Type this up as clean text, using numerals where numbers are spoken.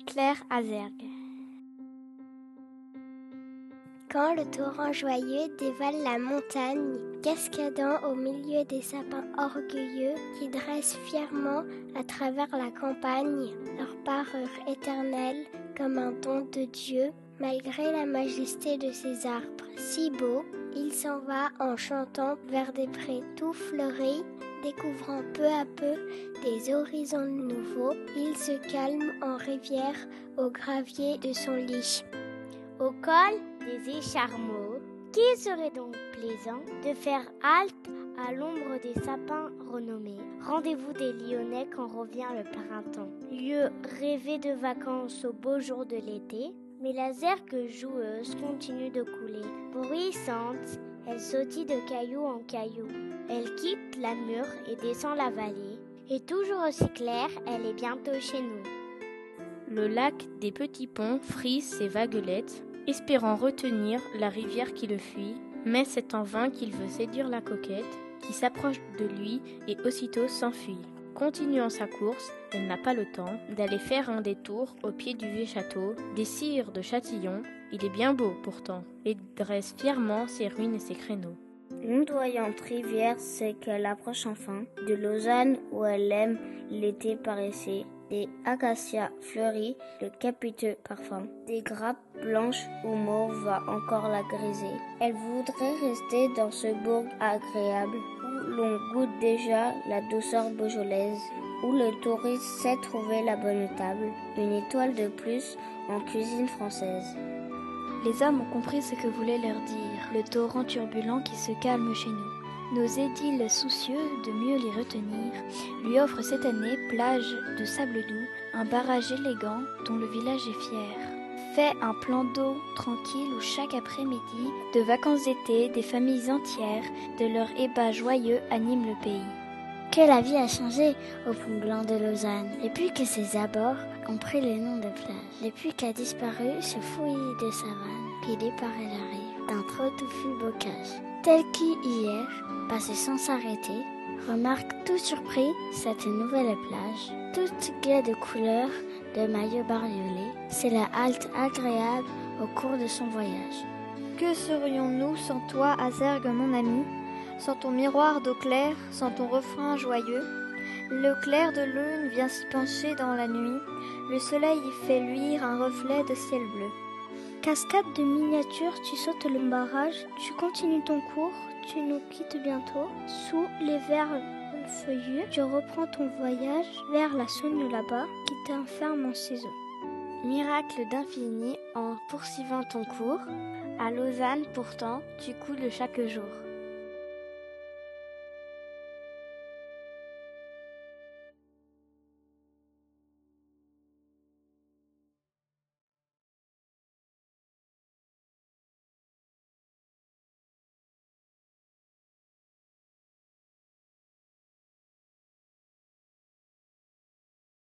Claire Azergue. Quand le torrent joyeux dévale la montagne, cascadant au milieu des sapins orgueilleux qui dressent fièrement à travers la campagne leur parure éternelle comme un don de Dieu, malgré la majesté de ces arbres si beaux, il s'en va en chantant vers des prés tout fleuris, découvrant peu à peu des horizons nouveaux. Il se calme en rivière au gravier de son lit. Au col des Écharmeaux, qu'il serait donc plaisant de faire halte à l'ombre des sapins renommés. Rendez-vous des Lyonnais quand revient le printemps. Lieu rêvé de vacances au beau jour de l'été, mais la zergue joueuse continue de couler. Bruissante, elle sautille de caillou en caillou. Elle quitte la mûre et descend la vallée. Et toujours aussi claire, elle est bientôt chez nous. Le lac des petits ponts frise ses vaguelettes, espérant retenir la rivière qui le fuit, mais c'est en vain qu'il veut séduire la coquette, qui s'approche de lui et aussitôt s'enfuit. Continuant sa course, elle n'a pas le temps d'aller faire un détour au pied du vieux château des sires de Châtillon. Il est bien beau pourtant, et dresse fièrement ses ruines et ses créneaux. L'ondoyante rivière sait qu'elle approche enfin de Lausanne où elle aime l'été paraissait. Des acacias fleuris, le capiteux parfum, des grappes blanches où mauve va encore la griser. Elle voudrait rester dans ce bourg agréable où l'on goûte déjà la douceur beaujolaise, où le touriste sait trouver la bonne table, une étoile de plus en cuisine française. Les hommes ont compris ce que voulait leur dire le torrent turbulent qui se calme chez nous. Nos édiles soucieux de mieux l'y retenir lui offrent cette année plage de sable doux, un barrage élégant dont le village est fier. Fait un plan d'eau tranquille où chaque après-midi de vacances d'été, des familles entières de leur ébat joyeux animent le pays. Que la vie a changé au pont blanc de Lausanne, depuis que ses abords ont pris le nom de plage, depuis qu'a disparu ce fouillis de savane qui déparait la rive d'un trop touffu bocage. Tel qui hier, passé sans s'arrêter, remarque tout surpris cette nouvelle plage, toute gaie de couleurs, de maillots bariolés. C'est la halte agréable au cours de son voyage. Que serions-nous sans toi, Azergue mon ami, sans ton miroir d'eau claire, sans ton refrain joyeux? Le clair de lune vient s'y pencher dans la nuit, le soleil y fait luire un reflet de ciel bleu. Cascade de miniature, tu sautes le barrage, tu continues ton cours, tu nous quittes bientôt. Sous les verres feuillus, tu reprends ton voyage vers la Saône là-bas qui t'enferme en ses eaux. Miracle d'infini en poursuivant ton cours, à Lausanne pourtant tu coules chaque jour.